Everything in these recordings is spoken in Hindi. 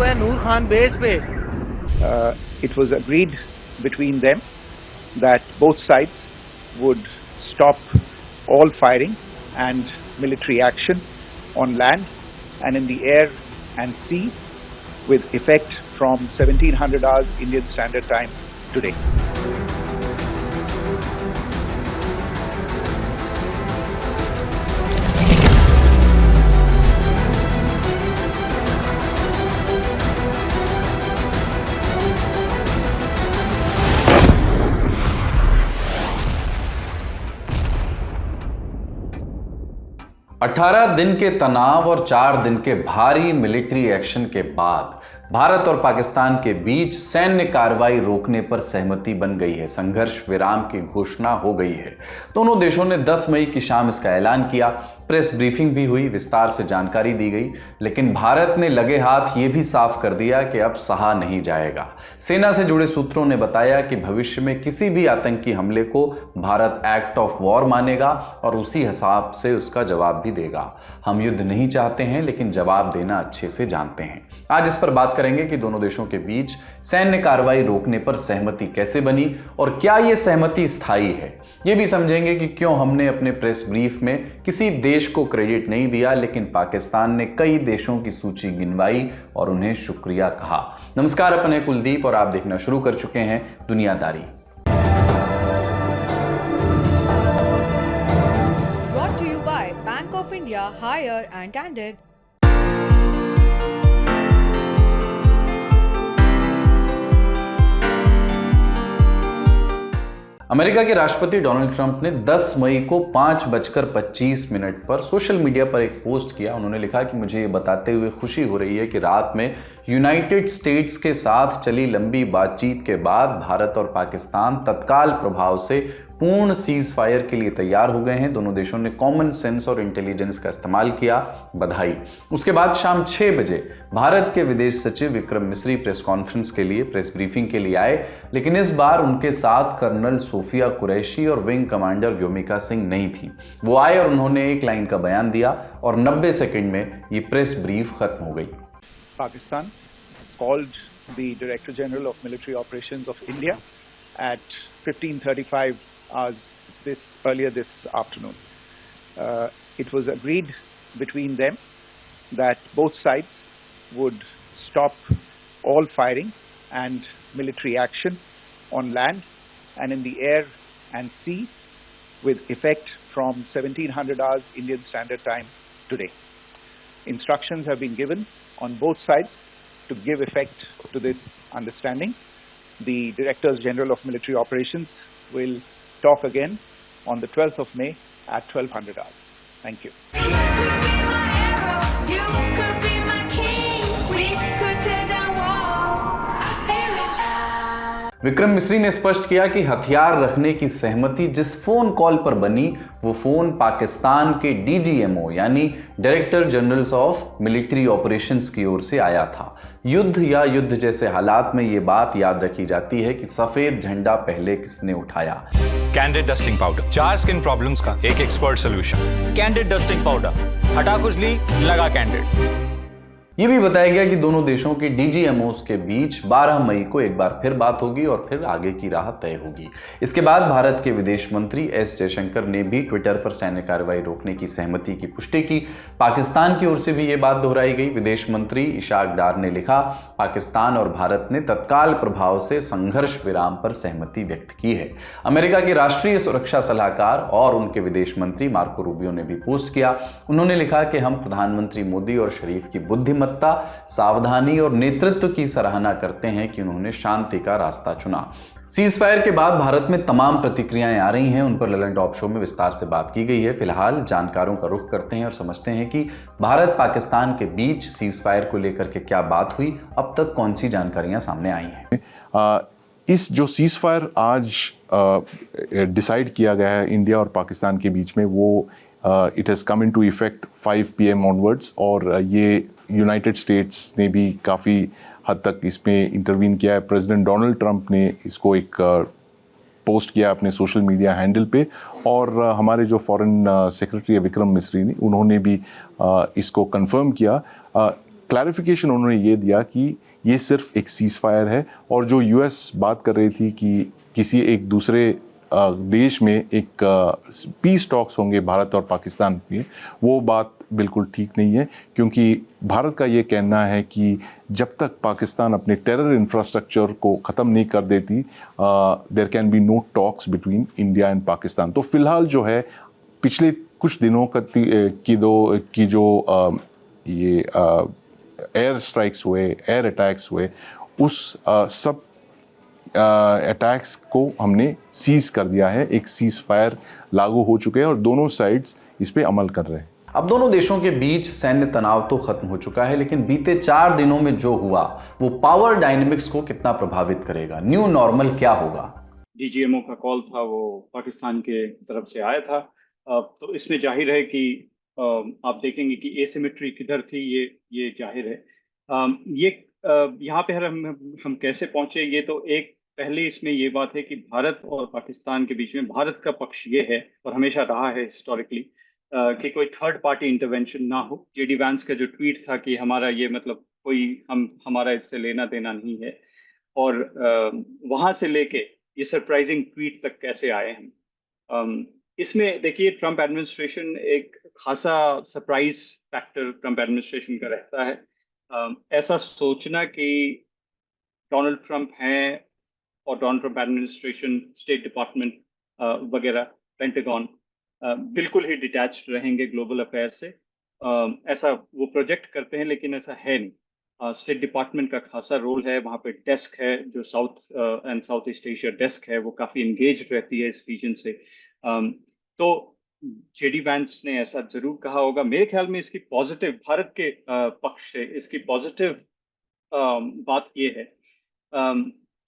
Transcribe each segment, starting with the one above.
है नूर खान बेस पे। It was agreed between them that both sides would stop all firing and military action on land and in the air and sea with effect from 1700 hours Indian Standard Time today. 18 दिन के तनाव और 4 दिन के भारी मिलिट्री एक्शन के बाद भारत और पाकिस्तान के बीच सैन्य कार्रवाई रोकने पर सहमति बन गई है। संघर्ष विराम की घोषणा हो गई है। दोनों देशों ने 10 मई की शाम इसका ऐलान किया। प्रेस ब्रीफिंग भी हुई, विस्तार से जानकारी दी गई, लेकिन भारत ने लगे हाथ ये भी साफ कर दिया कि अब सहा नहीं जाएगा। सेना से जुड़े सूत्रों ने बताया कि भविष्य में किसी भी आतंकी हमले को भारत एक्ट ऑफ वॉर मानेगा और उसी हिसाब से उसका जवाब भी देगा। हम युद्ध नहीं चाहते हैं, लेकिन जवाब देना अच्छे से जानते हैं। आज इस पर बात करेंगे कि दोनों देशों के बीच सैन्य कार्रवाई रोकने पर सहमति कैसे बनी और क्या यह सहमति स्थायी है। यह भी समझेंगे कि क्यों हमने अपने प्रेस ब्रीफ में किसी देश को क्रेडिट नहीं दिया, लेकिन पाकिस्तान ने कई देशों की सूची गिनवाई और उन्हें शुक्रिया कहा। नमस्कार, अपन हैं कुलदीप और आप देखना शुरू कर चुके हैं दुनियादारी। Brought to you by Bank of India, Hire and Candid. America के राष्ट्रपति डोनाल्ड ट्रंप ने 10 मई को 5:25 पर सोशल मीडिया पर एक पोस्ट किया। उन्होंने लिखा कि मुझे ये बताते हुए खुशी हो रही है कि रात में यूनाइटेड स्टेट्स के साथ चली लंबी बातचीत के बाद भारत और पाकिस्तान तत्काल प्रभाव से पूर्ण सीज फायर के लिए तैयार हो गए हैं। दोनों देशों ने कॉमन सेंस और इंटेलिजेंस का इस्तेमाल किया। बधाई। उसके बाद शाम 6 बजे भारत के विदेश सचिव विक्रम मिस्री प्रेस कॉन्फ्रेंस के लिए प्रेस ब्रीफिंग के लिए आए, लेकिन इस बार उनके साथ कर्नल सोफिया कुरैशी और विंग कमांडर व्योमिका सिंह नहीं थी। वो आए और उन्होंने एक लाइन का बयान दिया और 90 सेकेंड में ये प्रेस ब्रीफ खत्म हो गई। Pakistan called the Director General of Military Operations of India at 15:35 hours earlier this afternoon. It was agreed between them that both sides would stop all firing and military action on land and in the air and sea with effect from 1700 hours Indian Standard Time today. Instructions have been given on both sides to give effect to this understanding. The Directors General of Military Operations will talk again on the 12th of May at 1200 hours. Thank you. Vikram Misri ने स्पष्ट किया कि हथियार रखने की सहमति जिस फोन कॉल पर बनी वो फोन पाकिस्तान के डीजीएमओ यानी director generals of military operations की ओर से आया था। युद्ध या युद्ध जैसे हालात में ये बात याद रखी जाती है कि सफेद झंडा पहले किसने उठाया। Candid dusting powder, 4 skin problems का एक expert solution. Candid dusting powder, हटा खुजली लगा कैंडिड। ये भी बताया गया कि दोनों देशों के डीजीएमओस के बीच 12 मई को एक बार फिर बात होगी और फिर आगे की राह तय होगी। इसके बाद भारत के विदेश मंत्री एस जयशंकर ने भी ट्विटर पर सैन्य कार्रवाई रोकने की सहमति की पुष्टि की। पाकिस्तान की ओर से भी ये बात दोहराई गई। विदेश मंत्री इशाक डार ने लिखा, पाकिस्तान और भारत ने तत्काल प्रभाव से संघर्ष विराम पर सहमति व्यक्त की है। अमेरिका के राष्ट्रीय सुरक्षा सलाहकार और उनके विदेश मंत्री मार्को रूबियो ने भी पोस्ट किया। उन्होंने लिखा कि हम प्रधानमंत्री मोदी और शरीफ की बुद्धिमत्ता, सावधानी और नेतृत्व की सराहना करते हैं कि उन्होंने शांति का रास्ता चुना। सीज फायर के बाद भारत में तमाम प्रतिक्रियाएं आ रही हैं, उन पर ललन टॉप शो में विस्तार से बात की गई है। फिलहाल जानकारों का रुख करते हैं और समझते हैं कि भारत पाकिस्तान के बीच सीज फायर को लेकर के क्या बात हुई, अब तक कौन सी जानकारियां सामने आई हैं। इस जो सीज फायर आज डिसाइड किया गया है इंडिया और पाकिस्तान के बीच में, वो it has come into effect 5 PM onwards और ये यूनाइटेड स्टेट्स ने भी काफ़ी हद तक इसमें इंटरवीन किया है। प्रेसिडेंट डोनाल्ड ट्रंप ने इसको एक पोस्ट किया अपने सोशल मीडिया हैंडल पे और हमारे जो फॉरेन सेक्रेटरी है विक्रम मिस्री ने, उन्होंने भी इसको कंफर्म किया। क्लैरिफिकेशन उन्होंने ये दिया कि ये सिर्फ एक सीज फायर है, और जो यूएस बात कर रही थी कि किसी एक दूसरे देश में एक पीस टॉक्स होंगे भारत और पाकिस्तान में, वो बात बिल्कुल ठीक नहीं है, क्योंकि भारत का ये कहना है कि जब तक पाकिस्तान अपने टेरर इंफ्रास्ट्रक्चर को ख़त्म नहीं कर देती, there can be no talks between India and Pakistan. तो फिलहाल जो है पिछले कुछ दिनों की जो ये एयर स्ट्राइक्स हुए, एयर अटैक्स हुए, उस सब अटैक्स को हमने सीज कर दिया है। एक सीज फायर लागू हो चुके हैं और दोनों साइड्स इस पे अमल कर रहे हैं। अब दोनों देशों के बीच सैन्य तनाव तो खत्म हो चुका है, लेकिन बीते 4 दिनों में जो हुआ वो पावर डायनेमिक्स को कितना प्रभावित करेगा? न्यू नॉर्मल क्या होगा? डीजीएमओ का कॉल था, वो पाकिस्तान के तरफ से आया था। तो इसमें जाहिर है कि आप देखेंगे कि एसिमेट्री किधर थी, ये जाहिर है। ये यहाँ पे हम कैसे पहुंचे, ये तो एक पहले इसमें ये बात है कि भारत और पाकिस्तान के बीच में भारत का पक्ष ये है और हमेशा रहा है हिस्टोरिकली कि कोई थर्ड पार्टी इंटरवेंशन ना हो। जेडी वैंस का जो ट्वीट था कि हमारा ये मतलब कोई हमारा इससे लेना देना नहीं है, और वहां से लेके ये सरप्राइजिंग ट्वीट तक कैसे आए हैं। इसमें देखिए ट्रंप एडमिनिस्ट्रेशन एक खासा सरप्राइज फैक्टर ट्रंप एडमिनिस्ट्रेशन का रहता है। ऐसा सोचना कि डोनाल्ड ट्रंप हैं और Donald Trump administration, state department वगैरह, पेंटागन बिल्कुल ही डिटैच्ड रहेंगे ग्लोबल अफेयर से, ऐसा वो प्रोजेक्ट करते हैं, लेकिन ऐसा है नहीं। स्टेट डिपार्टमेंट का खासा रोल है, वहाँ पे डेस्क है जो south and south east Asia desk है, वो काफ़ी इंगेज रहती है इस रीजन से। तो जेडी वैंस ने ऐसा जरूर कहा होगा। मेरे ख्याल में इसकी पॉजिटिव, भारत के पक्ष से इसकी पॉजिटिव बात ये है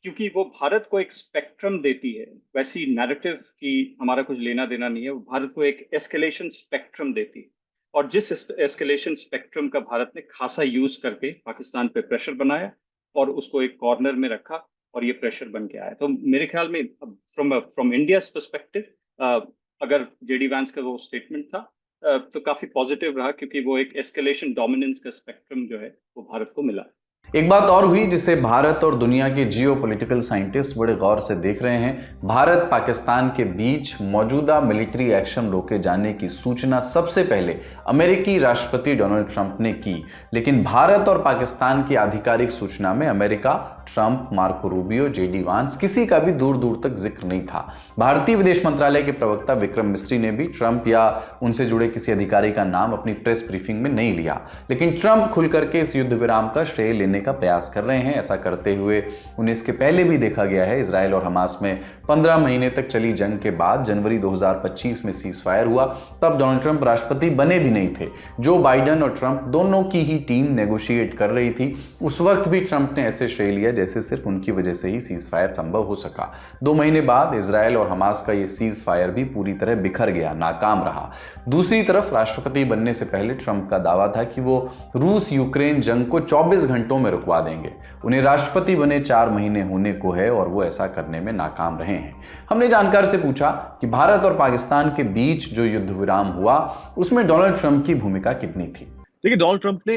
क्योंकि वो भारत को एक स्पेक्ट्रम देती है, वैसी नैरेटिव कि हमारा कुछ लेना देना नहीं है, वो भारत को एक एस्केलेशन स्पेक्ट्रम देती है, और जिस एस्केलेशन स्पेक्ट्रम का भारत ने खासा यूज करके पाकिस्तान पे प्रेशर बनाया और उसको एक कॉर्नर में रखा और ये प्रेशर बन के आया। तो मेरे ख्याल में फ्रॉम इंडियाज पर्सपेक्टिव अगर जेडी वैंस का वो स्टेटमेंट था तो काफी पॉजिटिव रहा, क्योंकि वो एक एस्केलेशन डोमिनेंस का स्पेक्ट्रम जो है वो भारत को मिला। एक बात और हुई जिसे भारत और दुनिया के जियोपॉलिटिकल साइंटिस्ट बड़े गौर से देख रहे हैं। भारत पाकिस्तान के बीच मौजूदा मिलिट्री एक्शन रोके जाने की सूचना सबसे पहले अमेरिकी राष्ट्रपति डोनाल्ड ट्रंप ने की, लेकिन भारत और पाकिस्तान की आधिकारिक सूचना में America, Trump, Marco Rubio, JD वांस किसी का भी दूर दूर तक जिक्र नहीं था। भारतीय विदेश मंत्रालय के प्रवक्ता विक्रम मिस्री ने भी ट्रंप या उनसे जुड़े किसी अधिकारी का नाम अपनी प्रेस ब्रीफिंग में नहीं लिया, लेकिन ट्रंप खुल करके इस युद्ध विराम का श्रेय लेने का प्रयास कर रहे हैं। ऐसा करते हुए उन्हें इसके पहले भी देखा गया है। इजराइल और हमास में 15 महीने तक चली जंग के बाद जनवरी 2025 में सीज फायर हुआ, तब डोनाल्ड ट्रंप राष्ट्रपति बने भी नहीं थे। जो बाइडेन और ट्रंप दोनों की ही टीम नेगोशिएट कर रही थी। उस वक्त भी ट्रंप ने ऐसे श्रेय लिया जैसे सिर्फ उनकी वजह से ही सीज फायर संभव हो सका। 2 महीने बाद इजराइल और हमास का ये सीज फायर भी पूरी तरह बिखर गया, नाकाम रहा। दूसरी तरफ राष्ट्रपति बनने से पहले ट्रंप का दावा था कि वो रूस यूक्रेन जंग को 24 घंटों में रुकवा देंगे। उन्हें राष्ट्रपति बने 4 महीने होने को है और वो ऐसा करने में नाकाम रहे हैं। हमने जानकार से पूछा कि भारत और पाकिस्तान के बीच जो युद्ध विराम हुआ उसमें डोनाल्ड ट्रंप की भूमिका कितनी थी। देखिए, डोनाल्ड ट्रंप ने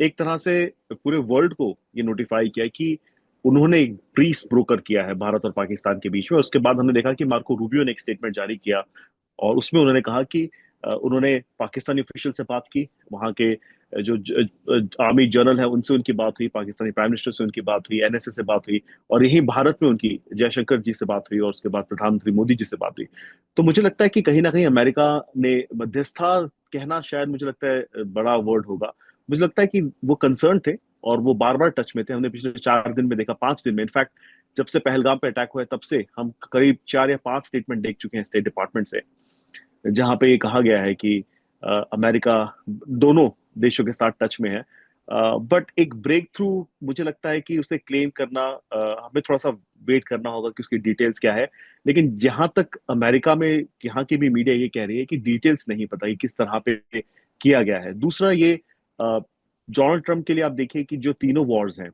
एक तरह से पूरे वर्ल्ड को ये नोटिफाई किया कि उन्होंने एक पीस ब्रोकर किया है भारत और पाकिस्तान के बीच में। उसके बाद हमने देखा कि मार्को रूबियो ने एक स्टेटमेंट जारी किया और उसमें उन्होंने कहा कि उन्होंने पाकिस्तानी ऑफिशियल से बात की, वहाँ के जो आर्मी जनरल है उनसे उनकी बात हुई, पाकिस्तानी प्राइम मिनिस्टर से उनकी बात हुई, एनएसए से बात हुई, और यही भारत में उनकी जयशंकर जी से बात हुई और उसके बाद प्रधानमंत्री मोदी जी से बात हुई। तो मुझे लगता है कि कहीं ना कहीं अमेरिका ने मध्यस्थता कहना शायद मुझे लगता है बड़ा वर्ड होगा। मुझे लगता है कि वो कंसर्न थे और वो बार बार टच में थे। हमने पिछले 4 दिन में देखा, 5 दिन में, इनफैक्ट जब से पहलगाम पे अटैक हुआ है तब से हम करीब 4 या 5 स्टेटमेंट देख चुके हैं स्टेट डिपार्टमेंट से, जहां पे ये कहा गया है कि अमेरिका दोनों देशों के साथ टच में है। बट एक ब्रेक थ्रू मुझे लगता है कि उसे क्लेम करना हमें थोड़ा सा वेट करना होगा कि उसकी डिटेल्स क्या है। लेकिन जहां तक अमेरिका में यहाँ की भी मीडिया ये कह रही है कि डिटेल्स नहीं पता कि किस तरह पे किया गया है। दूसरा, ये डोनाल्ड ट्रंप के लिए आप देखिए कि जो तीनों वॉर्स हैं,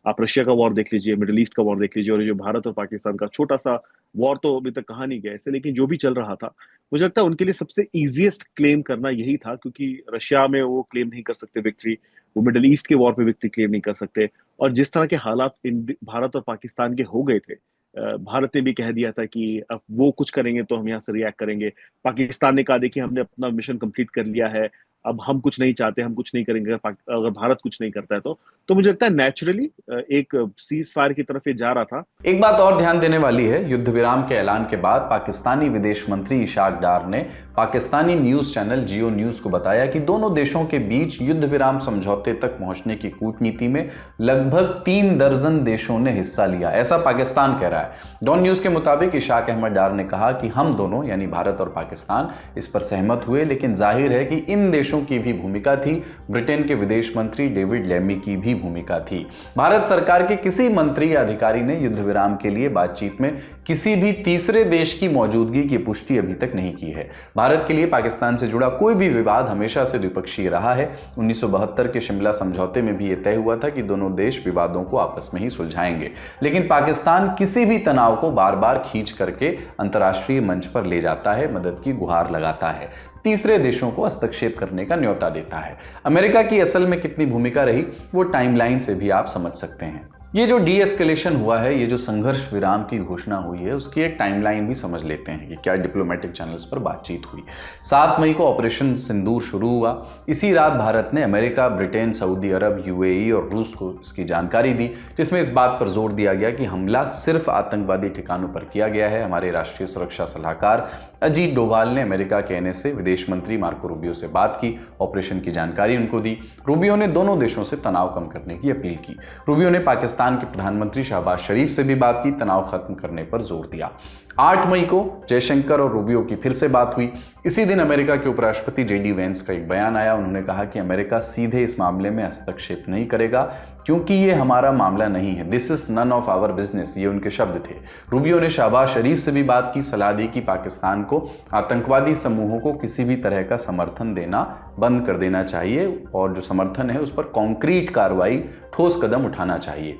आप रशिया का वॉर देख लीजिए, मिडिल ईस्ट का वॉर देख लीजिए, और जो भारत और पाकिस्तान का छोटा सा वॉर तो अभी तक कहा नहीं गया ऐसे, लेकिन जो भी चल रहा था मुझे लगता है उनके लिए सबसे इजीएस्ट क्लेम करना यही था, क्योंकि रशिया में वो क्लेम नहीं कर सकते विक्ट्री, वो मिडिल ईस्ट के वॉर पे विक्ट्री क्लेम नहीं कर सकते। और जिस तरह के हालात भारत और पाकिस्तान के हो गए थे, भारत ने भी कह दिया था कि अब वो कुछ करेंगे तो हम यहाँ से रिएक्ट करेंगे। पाकिस्तान ने कहा देखिए हमने अपना मिशन कंप्लीट कर लिया है, अब हम कुछ नहीं चाहते, हम कुछ नहीं करेंगे अगर भारत कुछ नहीं करता है तो मुझे लगता है नेचुरली एक सीज फायर की तरफ ये जा रहा था। एक बात और ध्यान देने वाली है, युद्ध विराम के ऐलान के बाद पाकिस्तानी विदेश मंत्री इशाक डार ने पाकिस्तानी न्यूज चैनल जियो न्यूज को बताया कि दोनों देशों के बीच युद्ध विराम समझौते तक पहुंचने की कूटनीति में लगभग 3 दर्जन देशों ने हिस्सा लिया, ऐसा पाकिस्तान कह रहा है। डॉन न्यूज के मुताबिक इशाक अहमद डार ने कहा कि हम दोनों यानी भारत और पाकिस्तान इस पर सहमत हुए, लेकिन जाहिर है कि इन देशों की भी भूमिका थी, ब्रिटेन के विदेश मंत्री डेविड लेमी की भी भूमिका थी। भारत सरकार के किसी मंत्री या अधिकारी ने युद्ध विराम के लिए बातचीत में किसी भी तीसरे देश की मौजूदगी की पुष्टि अभी तक नहीं की है। भारत के लिए पाकिस्तान से जुड़ा कोई भी विवाद हमेशा से द्विपक्षीय रहा है। 1972 के शिमला समझौते में भी यह तय हुआ था कि दोनों देश विवादों को आपस में ही सुलझाएंगे, लेकिन पाकिस्तान किसी भी तनाव को बार बार खींच करके अंतर्राष्ट्रीय मंच पर ले जाता है, मदद की गुहार लगाता है, तीसरे देशों को हस्तक्षेप करने का न्योता देता है। अमेरिका की असल में कितनी भूमिका रही वो टाइमलाइन से भी आप समझ सकते हैं। ये जो डीएस्केलेशन हुआ है, ये जो संघर्ष विराम की घोषणा हुई है, उसकी एक टाइमलाइन भी समझ लेते हैं कि क्या डिप्लोमेटिक चैनल्स पर बातचीत हुई। 7 मई को ऑपरेशन सिंदूर शुरू हुआ। इसी रात भारत ने अमेरिका, ब्रिटेन, सऊदी अरब, यूएई और रूस को इसकी जानकारी दी, जिसमें इस बात पर जोर दिया गया कि हमला सिर्फ आतंकवादी ठिकानों पर किया गया है। हमारे राष्ट्रीय सुरक्षा सलाहकार अजीत डोभाल ने अमेरिका के कहने से विदेश मंत्री मार्को रूबियो से बात की, ऑपरेशन की जानकारी उनको दी। रूबियो ने दोनों देशों से तनाव कम करने की अपील की। रूबियो ने पाकिस्तान के प्रधानमंत्री शहबाज शरीफ से भी बात की, तनाव खत्म करने पर जोर दिया। 8 मई को जयशंकर और रूबियो की फिर से बात हुई। इसी दिन अमेरिका के उपराष्ट्रपति जेडी वेंस का एक बयान आया। उन्होंने कहा कि अमेरिका सीधे इस मामले में हस्तक्षेप नहीं करेगा क्योंकि ये हमारा मामला नहीं है, this is none of our business, ये उनके शब्द थे। रूबियो ने शहबाज शरीफ से भी बात की, सलाह दी कि पाकिस्तान को आतंकवादी समूहों को किसी भी तरह का समर्थन देना बंद कर देना चाहिए और जो समर्थन है उस पर कॉन्क्रीट कार्रवाई, ठोस कदम उठाना चाहिए।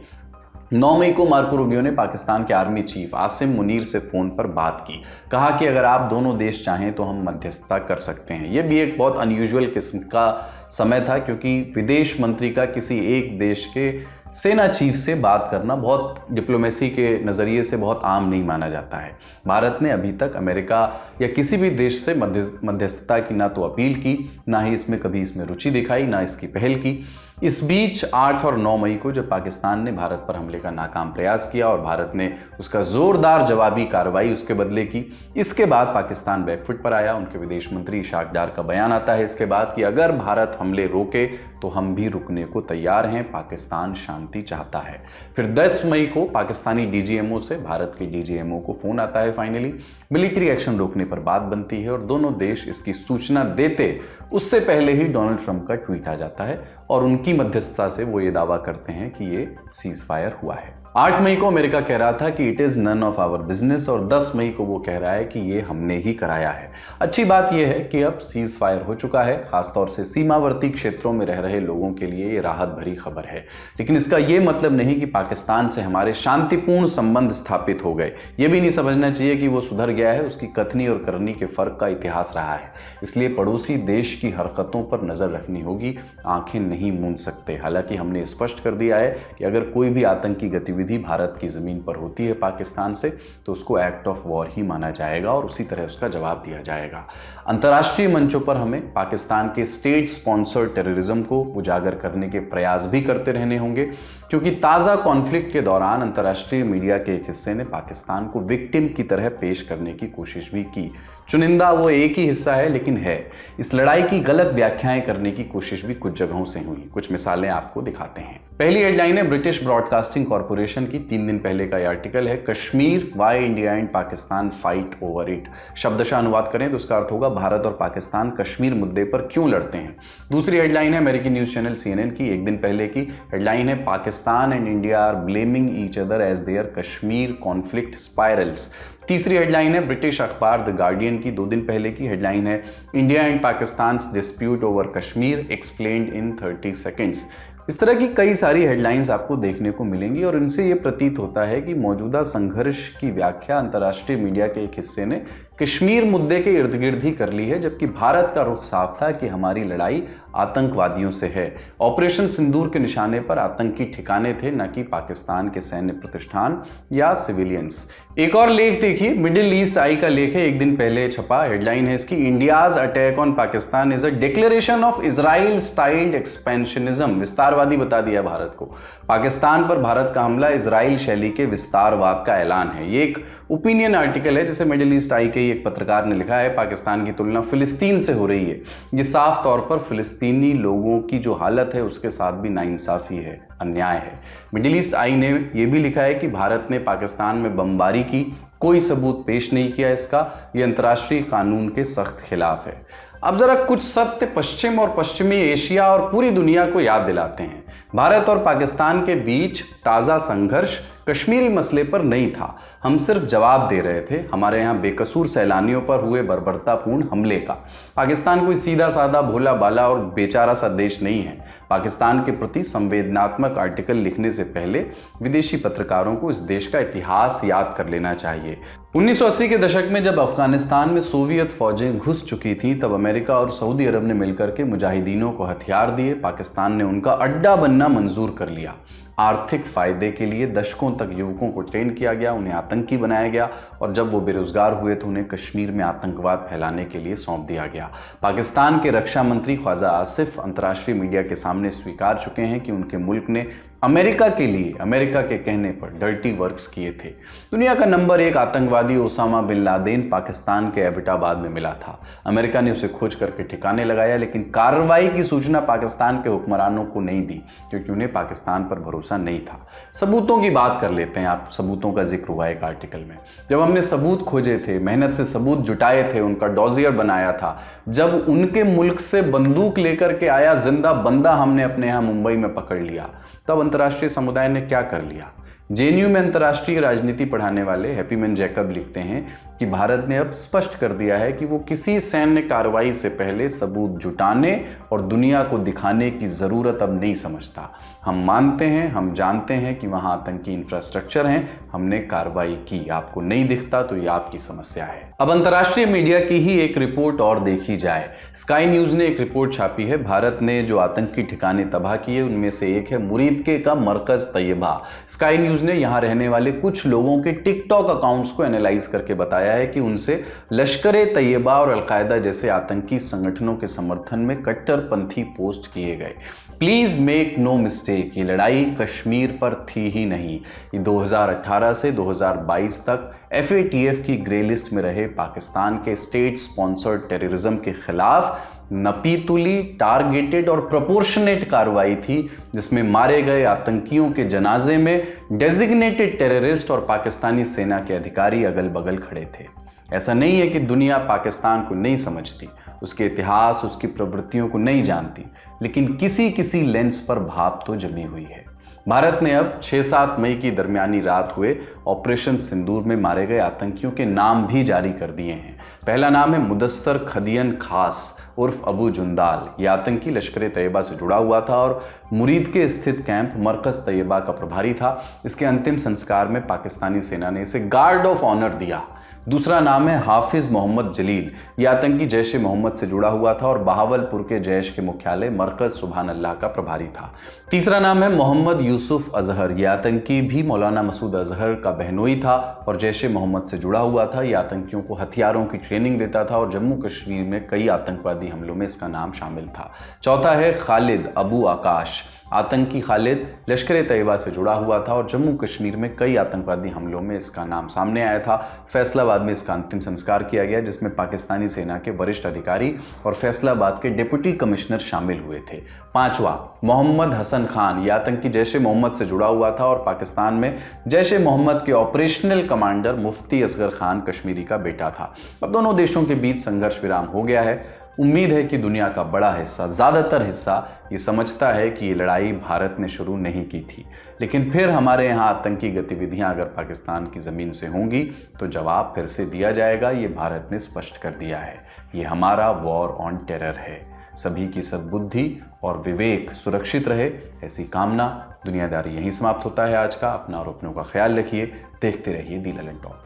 9 मई को मार्को रूबियो ने पाकिस्तान के आर्मी चीफ आसिम मुनीर से फोन पर बात की, कहा कि अगर आप दोनों देश चाहें तो हम मध्यस्थता कर सकते हैं। यह भी एक बहुत अनयूजुअल किस्म का समय था क्योंकि विदेश मंत्री का किसी एक देश के सेना चीफ से बात करना बहुत डिप्लोमेसी के नज़रिए से बहुत आम नहीं माना जाता है। भारत ने अभी तक अमेरिका या किसी भी देश से मध्यस्थता की ना तो अपील की, ना ही इसमें कभी इसमें रुचि दिखाई, ना इसकी पहल की। इस बीच 8 और 9 मई को जब पाकिस्तान ने भारत पर हमले का नाकाम प्रयास किया और भारत ने उसका जोरदार जवाबी कार्रवाई उसके बदले की, इसके बाद पाकिस्तान बैकफुट पर आया। उनके विदेश मंत्री इशाक डार का बयान आता है इसके बाद कि अगर भारत हमले रोके तो हम भी रुकने को तैयार हैं, पाकिस्तान शांति चाहता है। फिर 10 मई को पाकिस्तानी डीजीएमओ से भारत के डीजीएमओ को फोन आता है। फाइनली मिलिट्री एक्शन रोकने पर बात बनती है और दोनों देश इसकी सूचना देते उससे पहले ही डोनाल्ड ट्रंप का ट्वीट आ जाता है और उनकी मध्यस्थता से वो ये दावा करते हैं कि ये सीज फायर हुआ है। 8 मई को अमेरिका कह रहा था कि it is none of our business और 10 मई को वो कह रहा है कि ये हमने ही कराया है। अच्छी बात यह है कि अब सीज फायर हो चुका है, खासतौर से सीमावर्ती क्षेत्रों में रह रहे लोगों के लिए ये राहत भरी खबर है। लेकिन इसका ये मतलब नहीं कि पाकिस्तान से हमारे शांतिपूर्ण संबंध स्थापित हो गए। ये भी नहीं समझना चाहिए कि वो सुधर गया है, उसकी कथनी और करनी के फर्क का इतिहास रहा है। इसलिए पड़ोसी देश की हरकतों पर नजर रखनी होगी, आंखें नहीं मूंद सकते। हालांकि हमने स्पष्ट कर दिया है कि अगर कोई भी आतंकी गतिविधि भारत की जमीन पर होती है पाकिस्तान से तो उसको एक्ट ऑफ वॉर ही माना जाएगा और उसी तरह उसका जवाब दिया जाएगा। अंतर्राष्ट्रीय मंचों पर हमें पाकिस्तान के स्टेट स्पॉन्सर्ड टेररिज्म को उजागर करने के प्रयास भी करते रहने होंगे, क्योंकि ताज़ा कॉन्फ्लिक्ट के दौरान अंतर्राष्ट्रीय मीडिया के एक हिस्से ने पाकिस्तान को विक्टिम की तरह पेश करने की कोशिश भी की। चुनिंदा वो एक ही हिस्सा है लेकिन है। इस लड़ाई की गलत व्याख्याएं करने की कोशिश भी कुछ जगहों से हुई। कुछ मिसालें आपको दिखाते हैं। पहली हेडलाइन है ब्रिटिश ब्रॉडकास्टिंग कॉरपोरेशन की 3 दिन पहले का आर्टिकल है, Kashmir why India and Pakistan fight over it. शब्दशः अनुवाद करें तो उसका अर्थ होगा भारत और पाकिस्तान कश्मीर मुद्दे पर क्यों लड़ते हैं। दूसरी हेडलाइन है अमेरिकी न्यूज चैनल CNN की 1 दिन पहले की हेडलाइन है, Pakistan and India are blaming each other as their Kashmir conflict spirals. तीसरी हेडलाइन है ब्रिटिश अखबार द गार्डियन की 2 दिन पहले की हेडलाइन है, India and Pakistan dispute over Kashmir explained in 30 seconds. इस तरह की कई सारी हेडलाइंस आपको देखने को मिलेंगी और इनसे ये प्रतीत होता है कि मौजूदा संघर्ष की व्याख्या अंतर्राष्ट्रीय मीडिया के एक हिस्से ने कश्मीर मुद्दे के इर्द गिर्द ही कर ली है, जबकि भारत का रुख साफ था कि हमारी लड़ाई आतंकवादियों से है। ऑपरेशन सिंदूर के निशाने पर आतंकी ठिकाने थे, न कि पाकिस्तान के सैन्य प्रतिष्ठान या सिविलियंस। एक और लेख देखिए, मिडिल ईस्ट आई का लेख है, एक दिन पहले छपा। हेडलाइन है इसकी, India's attack on Pakistan is a declaration of Israel styled expansionism. विस्तारवादी बता दिया भारत को। पाकिस्तान पर भारत का हमला इजराइल शैली के विस्तारवाद का ऐलान है। ये एक ओपिनियन आर्टिकल है जिसे मिडिल ईस्ट आई के ही एक पत्रकार ने लिखा है। पाकिस्तान की तुलना फिलिस्तीन से हो रही है। ये साफ तौर पर फिलिस्तीनी लोगों की जो हालत है उसके साथ भी नाइंसाफी है, अन्याय है। मिडिल ईस्ट आई ने यह भी लिखा है कि भारत ने पाकिस्तान में बमबारी की, कोई सबूत पेश नहीं किया इसका, ये अंतर्राष्ट्रीय कानून के सख्त खिलाफ है। अब जरा कुछ सत्य पश्चिम और पश्चिमी एशिया और पूरी दुनिया को याद दिलाते हैं। भारत और पाकिस्तान के बीच ताज़ा संघर्ष कश्मीरी मसले पर नहीं था। हम सिर्फ जवाब दे रहे थे हमारे यहाँ बेकसूर सैलानियों पर हुए बर्बरतापूर्ण हमले का। पाकिस्तान कोई सीधा साधा भोला बाला और बेचारा सा देश नहीं है। पाकिस्तान के प्रति संवेदनात्मक आर्टिकल लिखने से पहले विदेशी पत्रकारों को इस देश का इतिहास याद कर लेना चाहिए। 1980 के दशक में जब अफगानिस्तान में सोवियत फौजें घुस चुकी थीं, तब अमेरिका और सऊदी अरब ने मिलकर के मुजाहिदीनों को हथियार दिए। पाकिस्तान ने उनका अड्डा बनना मंजूर कर लिया। आर्थिक फायदे के लिए दशकों तक युवकों को ट्रेन किया गया, उन्हें आतंकी बनाया गया और जब वो बेरोजगार हुए तो उन्हें कश्मीर में आतंकवाद फैलाने के लिए सौंप दिया गया। पाकिस्तान के रक्षा मंत्री ख्वाजा आसिफ अंतर्राष्ट्रीय मीडिया के सामने स्वीकार चुके हैं कि उनके मुल्क ने अमेरिका के लिए, अमेरिका के कहने पर डर्टी वर्क्स किए थे। दुनिया का नंबर 1 आतंकवादी ओसामा बिन लादेन पाकिस्तान के एबटाबाद में मिला था। अमेरिका ने उसे खोज करके ठिकाने लगाया, लेकिन कार्रवाई की सूचना पाकिस्तान के हुक्मरानों को नहीं दी क्योंकि उन्हें पाकिस्तान पर भरोसा नहीं था। सबूतों की बात कर लेते हैं। आप सबूतों का जिक्र हुआ एक आर्टिकल में। जब हमने सबूत खोजे थे, मेहनत से सबूत जुटाए थे, उनका डॉजियर बनाया था, जब उनके मुल्क से बंदूक लेकर के आया जिंदा बंदा हमने अपने यहाँ मुंबई में पकड़ लिया, तब अंतर्राष्ट्रीय समुदाय ने क्या कर लिया। जेएनयू में अंतर्राष्ट्रीय राजनीति पढ़ाने वाले हैप्पीमैन जैकब लिखते हैं कि भारत ने अब स्पष्ट कर दिया है कि वो किसी सैन्य कार्रवाई से पहले सबूत जुटाने और दुनिया को दिखाने की जरूरत अब नहीं समझता। हम मानते हैं, हम जानते हैं कि वहां आतंकी इंफ्रास्ट्रक्चर हैं, हमने कार्रवाई की। आपको नहीं दिखता तो ये आपकी समस्या है। अब अंतर्राष्ट्रीय मीडिया की ही एक रिपोर्ट और देखी जाए। स्काई न्यूज ने एक रिपोर्ट छापी है। भारत ने जो आतंकी ठिकाने तबाह किए उनमें से एक है मुरीदके का मरकज तैयबा। स्काई न्यूज ने यहां रहने वाले कुछ लोगों के टिकटॉक अकाउंट्स को एनालाइज करके बताया है कि उनसे लश्कर-ए-तैयबा और अलकायदा जैसे आतंकी संगठनों के समर्थन में कट्टरपंथी पोस्ट किए गए। प्लीज मेक नो मिस्टेक, ये लड़ाई कश्मीर पर थी ही नहीं। ये 2018 से 2022 तक FATF की ग्रे लिस्ट में रहे पाकिस्तान के स्टेट स्पॉन्सर्ड टेररिज्म के खिलाफ नपीतुली, टारगेटेड और प्रोपोर्शनेट कार्रवाई थी, जिसमें मारे गए आतंकियों के जनाजे में डेजिग्नेटेड टेररिस्ट और पाकिस्तानी सेना के अधिकारी अगल बगल खड़े थे। ऐसा नहीं है कि दुनिया पाकिस्तान को नहीं समझती, उसके इतिहास, उसकी प्रवृत्तियों को नहीं जानती, लेकिन किसी किसी लेंस पर भाप तो जमी हुई है। भारत ने अब 6-7 मई की दरमियानी रात हुए ऑपरेशन सिंदूर में मारे गए आतंकियों के नाम भी जारी कर दिए हैं। पहला नाम है मुदस्सर खदियन खास उर्फ अबू जुंदाल। यह आतंकी लश्कर-ए-तैयबा से जुड़ा हुआ था और मुरीद के स्थित कैंप मरकज तैयबा का प्रभारी था। इसके अंतिम संस्कार में पाकिस्तानी सेना ने इसे गार्ड ऑफ ऑनर दिया। दूसरा नाम है हाफिज मोहम्मद जलील। यह आतंकी जैश मोहम्मद से जुड़ा हुआ था और बहावलपुर के जैश के मुख्यालय मरकज सुभान अल्लाह का प्रभारी था। तीसरा नाम है मोहम्मद यूसुफ अजहर। यह आतंकी भी मौलाना मसूद अजहर का बहनोई था और जैश मोहम्मद से जुड़ा हुआ था। यह आतंकियों को हथियारों की ट्रेनिंग देता था और जम्मू कश्मीर में कई आतंकवादी हमलों में इसका नाम शामिल था। चौथा है खालिद अबू आकाश। आतंकी खालिद लश्कर-ए-तैयबा से जुड़ा हुआ था और जम्मू कश्मीर में कई आतंकवादी हमलों में इसका नाम सामने आया था। फैसलाबाद में इसका अंतिम संस्कार किया गया, जिसमें पाकिस्तानी सेना के वरिष्ठ अधिकारी और फैसलाबाद के डिप्टी कमिश्नर शामिल हुए थे। पांचवा, मोहम्मद हसन खान। यह आतंकी जैश मोहम्मद से जुड़ा हुआ था और पाकिस्तान में जैश मोहम्मद के ऑपरेशनल कमांडर मुफ्ती असगर खान कश्मीरी का बेटा था। अब दोनों देशों के बीच संघर्ष विराम हो गया है। उम्मीद है कि दुनिया का बड़ा हिस्सा, ज़्यादातर हिस्सा ये समझता है कि ये लड़ाई भारत ने शुरू नहीं की थी, लेकिन फिर हमारे यहाँ आतंकी गतिविधियाँ अगर पाकिस्तान की ज़मीन से होंगी तो जवाब फिर से दिया जाएगा। ये भारत ने स्पष्ट कर दिया है। ये हमारा वॉर ऑन टेरर है। सभी की सद्बुद्धि और विवेक सुरक्षित रहे, ऐसी कामना। दुनियादारी यहीं समाप्त होता है आज का। अपना और अपनों का ख्याल रखिए। देखते रहिए दी ललन टॉप।